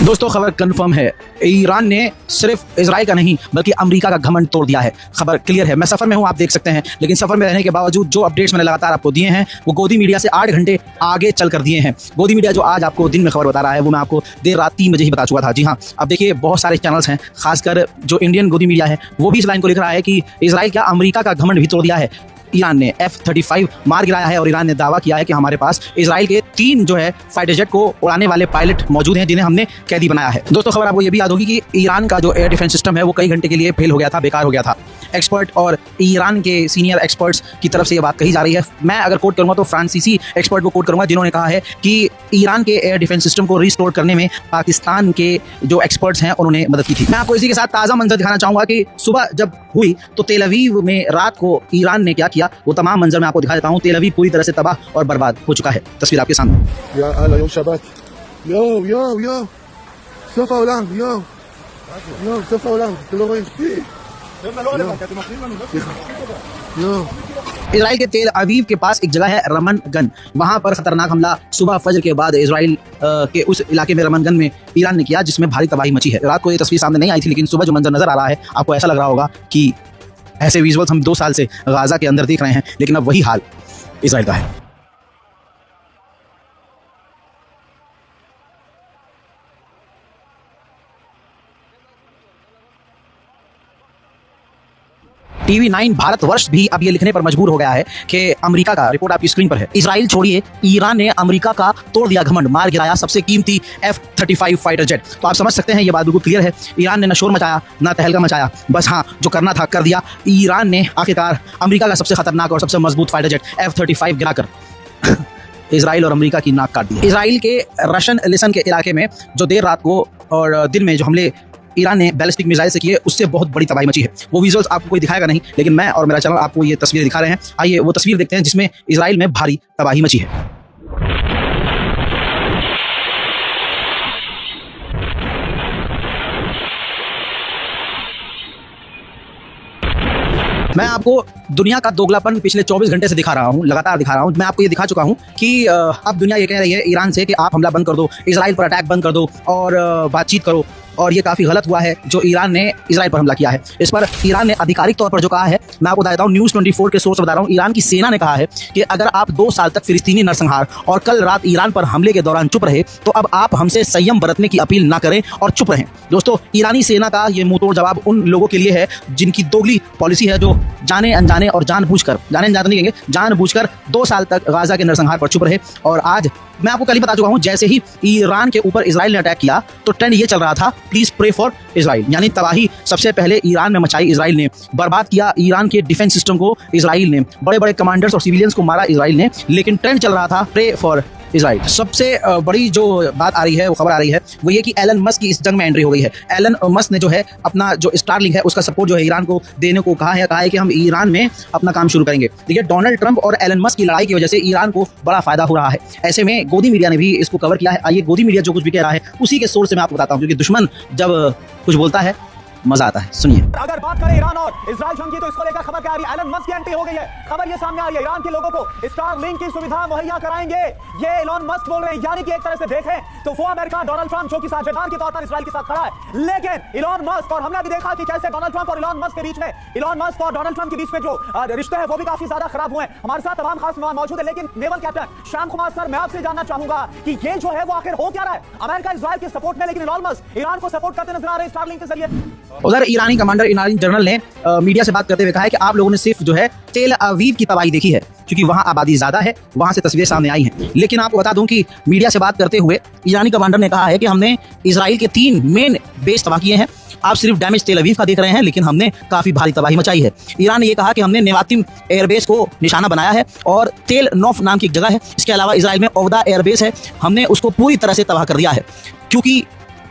दोस्तों खबर कंफर्म है, ईरान ने सिर्फ इजराइल का नहीं बल्कि अमेरिका का घमंड तोड़ दिया है। खबर क्लियर है। मैं सफर में हूं, आप देख सकते हैं, लेकिन सफर में रहने के बावजूद जो अपडेट्स मैंने लगातार आपको दिए हैं वो गोदी मीडिया से 8 घंटे आगे चल कर दिए हैं। गोदी मीडिया जो आज आपको दिन में खबर बता रहा है वो मैं आपको देर रात 3 बजे ही बता चुका था। जी हाँ, अब देखिए बहुत सारे चैनल्स हैं, खासकर जो इंडियन गोदी मीडिया है वो भी इस लाइन को लिख रहा है कि इजराइल क्या अमेरिका का घमंड भी तोड़ दिया है। ईरान ने F-35 मार गिराया है और ईरान ने दावा किया है कि हमारे पास इजराइल के 3 जो है फाइटर जेट को उड़ाने वाले पायलट मौजूद हैं जिन्हें हमने कैदी बनाया है। दोस्तों खबर आपको ये भी याद होगी कि ईरान का जो एयर डिफेंस सिस्टम है वो कई घंटे के लिए फेल हो गया था, बेकार हो गया था। एक्सपर्ट और ईरान के सीनियर एक्सपर्ट्स की तरफ से ये बात कही जा रही है। मैं अगर कोट करूंगा तो फ्रांसीसी एक्सपर्ट को कोट करूंगा जिन्होंने कहा है कि ईरान के एयर डिफेंस सिस्टम को रिस्टोर करने में पाकिस्तान के जो एक्सपर्ट्स हैं उन्होंने मदद की थी। मैं आपको इसी के साथ ताज़ा मंजर दिखाना चाहूंगा कि सुबह जब हुई तो तेल अवीव में रात को ईरान ने क्या किया, वो तमाम मंजर मैं आपको दिखा देता हूँ। तेल अवीव पूरी तरह से तबाह और बर्बाद हो चुका है। तस्वीर आपके सामने। इजराइल के तेल अवीव के पास एक जगह है रमन गन, वहां पर खतरनाक हमला सुबह फजर के बाद इजराइल के उस इलाके में रमन गन में ईरान ने किया जिसमें भारी तबाही मची है। रात को ये तस्वीर सामने नहीं आई थी, लेकिन सुबह जो मंजर नजर आ रहा है आपको ऐसा लग रहा होगा कि ऐसे विजुअल्स हम 2 साल से गाजा के अंदर देख रहे हैं, लेकिन अब वही हाल इजराइल का है। TV9 भारतवर्ष भी अब ये लिखने पर मजबूर हो गया है कि अमेरिका का, रिपोर्ट आपकी स्क्रीन पर है, इजराइल छोड़िए ईरान ने अमेरिका का तोड़ दिया घमंड, मार गिराया सबसे कीमती F-35 फाइटर जेट। तो आप समझ सकते हैं ये बात बिल्कुल क्लियर है। ईरान ने न शोर मचाया न तहलका मचाया, बस हाँ जो करना था कर दिया। ईरान ने आखिरकार अमेरिका का सबसे खतरनाक और सबसे मजबूत फाइटर जेट F-35 गिराकर इजराइल और अमेरिका की नाक काट दी। इजराइल के रशन लिसन के इलाके में जो देर रात को और दिन में जो हमले ईरान ने बैलिस्टिक मिसाइल से किए उससे बहुत बड़ी तबाही मची है। वो विजुअल्स आपको कोई दिखाएगा नहीं, लेकिन मैं और मेरा चैनल आपको ये तस्वीरें दिखा रहे हैं। आइए वो तस्वीर देखते हैं जिसमें इजराइल में भारी तबाही मची है। मैं आपको दुनिया का दोगलापन पिछले 24 घंटे से दिखा रहा हूं, लगातार दिखा रहा हूं। मैं आपको ये दिखा चुका हूं कि अब दुनिया ये कह रही है ईरान से कि आप हमला बंद कर दो, इजराइल पर अटैक बंद कर दो और बातचीत करो, और ये काफ़ी गलत हुआ है जो ईरान ने इजराइल पर हमला किया है। इस पर ईरान ने आधिकारिक तौर पर जो कहा है, मैं आपको बता देता हूँ, न्यूज़ 24 के सोर्स बता रहा हूँ। ईरान की सेना ने कहा है कि अगर आप 2 साल तक फिलिस्तीनी नरसंहार और कल रात ईरान पर हमले के दौरान चुप रहे तो अब आप हमसे संयम बरतने की अपील ना करें और चुप रहें। दोस्तों ईरानी सेना का ये मुंहतोड़ जवाब उन लोगों के लिए है जिनकी दोगली पॉलिसी है, जो जाने अनजाने और जानबूझकर, जाने अनजाने नहीं कहेंगे, जानबूझकर 2 साल तक गाजा के नरसंहार पर चुप रहे। और आज मैं आपको कल ही बता चुका हूं, जैसे ही ईरान के ऊपर इजराइल ने अटैक किया तो ट्रेंड ये चल रहा था, प्लीज प्रे फॉर इजराइल, यानी तबाही सबसे पहले ईरान में मचाई इजराइल ने, बर्बाद किया ईरान के डिफेंस सिस्टम को इजराइल ने, बड़े बड़े कमांडर्स और सिविलियंस को मारा इजराइल ने, लेकिन ट्रेंड चल रहा था प्रे फॉर इजराइल। सबसे बड़ी जो बात आ रही है, वो खबर आ रही है, वो ये कि एलन मस्क की इस जंग में एंट्री हो गई है। एलन मस्क ने जो है अपना जो स्टारलिंक है उसका सपोर्ट जो है ईरान को देने को कहा है कि हम ईरान में अपना काम शुरू करेंगे। देखिए डोनाल्ड ट्रंप और एलन मस्क की लड़ाई की वजह से ईरान को बड़ा फायदा हो रहा है। ऐसे में गोदी मीडिया ने भी इसको कवर किया है। आइए गोदी मीडिया जो कुछ भी कह रहा है उसी के सोर्स से मैं आपको बताता हूँ, क्योंकि दुश्मन जब कुछ बोलता है मजा आता है। सुनिए। अगर बात करें ईरान और इजराइल जंग की तो इसको लेकर खबर क्या आ रही है, एलन मस्क की एंट्री हो गई है। खबर ये सामने आ रही है, ईरान के लोगों को स्टारलिंक की सुविधा मुहैया कराएंगे, ये एलन मस्क बोल रहे हैं। यानी कि एक तरह से देखें तो वो अमेरिका डोनाल्ड ट्रंप जो कि साझेदार के तौर पर इजराइल के साथ खड़ा है, लेकिन एलन मस्क, और हमने भी देखा कि कैसे डोनाल्ड ट्रंप और एलन मस्क के बीच में, एलन मस्क और डोनाल्ड ट्रंप के बीच में जो रिश्ते हैं वो भी काफी ज्यादा खराब हुए हैं। हमारे साथ तमाम खास मेहमान मौजूद है, लेकिन naval captain Shyam Kumar sir, मैं आपसे जानना चाहूंगा कि ये जो है वो आखिर हो क्या रहा है। अमेरिका इजराइल के सपोर्ट में, लेकिन एलन मस्क ईरान को सपोर्ट करते नजर आ रहे हैं स्टारलिंक के जरिए। उधर ईरानी कमांडर, ईरानी जनरल ने मीडिया से बात करते हुए कहा है कि आप लोगों ने सिर्फ जो है तेल अवीव की तबाही देखी है क्योंकि वहां आबादी ज्यादा है, वहां से तस्वीरें सामने आई हैं। लेकिन आपको बता दूं कि मीडिया से बात करते हुए ईरानी कमांडर ने कहा है कि हमने इजराइल के 3 मेन बेस तबाह किए हैं। आप सिर्फ डैमेज तेल अवीव का देख रहे हैं, लेकिन हमने काफी भारी तबाही मचाई है। ईरान ने यह कहा कि हमने नेवातिम एयरबेस को निशाना बनाया है और तेल नौफ नाम की एक जगह है। इसके अलावा इजराइल में ओवदा एयरबेस है, हमने उसको पूरी तरह से तबाह कर दिया है। क्योंकि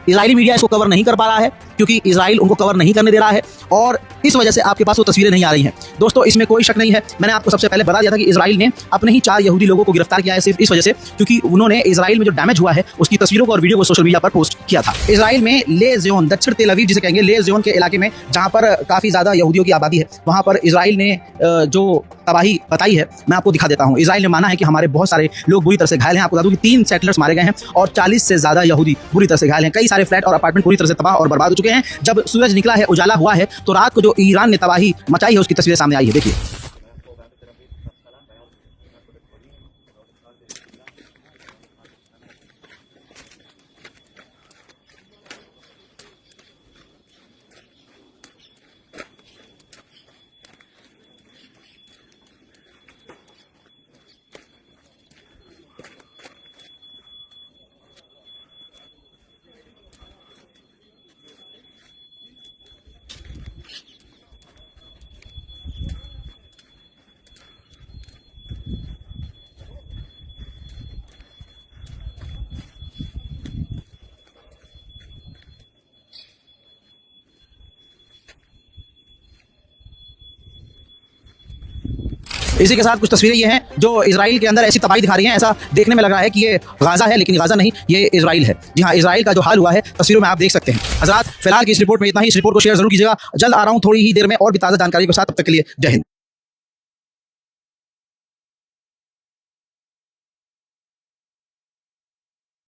इजरायली मीडिया इसको कवर नहीं कर पा रहा है, क्योंकि इजराइल उनको कवर नहीं करने दे रहा है, और इस वजह से आपके पास वो तस्वीरें नहीं आ रही हैं। दोस्तों इसमें कोई शक नहीं है, मैंने आपको सबसे पहले बता दिया था कि इजराइल ने अपने ही 4 यहूदी लोगों को गिरफ्तार किया है सिर्फ इस वजह से क्योंकि उन्होंने इजराइल में जो डैमेज हुआ है उसकी तस्वीरों को और वीडियो को सोशल मीडिया पर पोस्ट किया था। इजराइल में ले ज़ियोन, दक्षिण तेल अवीव जिसे कहेंगे, ले ज़ियोन के इलाके में जहाँ पर काफ़ी ज़्यादा यहूदियों की आबादी है, वहाँ पर इजराइल ने जो तबाही बताई है मैं आपको दिखा देता हूँ। इजराइल ने माना है कि हमारे बहुत सारे लोग बुरी तरह से घायल हैं। आपको बता दूं कि 3 सेटलर्स मारे गए हैं और 40 से ज़्यादा यहूदी बुरी तरह से घायल हैं। कई सारे फ्लैट और अपार्टमेंट पूरी तरह से तबाह और बर्बाद हो चुके हैं। जब सूरज निकला है, उजाला हुआ है, तो रात को जो ईरान ने तबाही मचाई है उसकी तस्वीरें सामने आई है। देखिए इसी के साथ कुछ तस्वीरें ये हैं जो इजराइल के अंदर ऐसी तबाही दिखा रही हैं। ऐसा देखने में लग रहा है कि ये गाजा है, लेकिन गाजा नहीं, ये इजराइल है। जी हाँ, इजराइल का जो हाल हुआ है तस्वीरों में आप देख सकते हैं। हजरात, फिलहाल की इस रिपोर्ट में इतना ही। इस रिपोर्ट को शेयर जरूर कीजिएगा। जल्द आ रहा हूँ थोड़ी ही देर में और भी ताज़ा जानकारी के साथ। तब तक के लिए जय हिंद।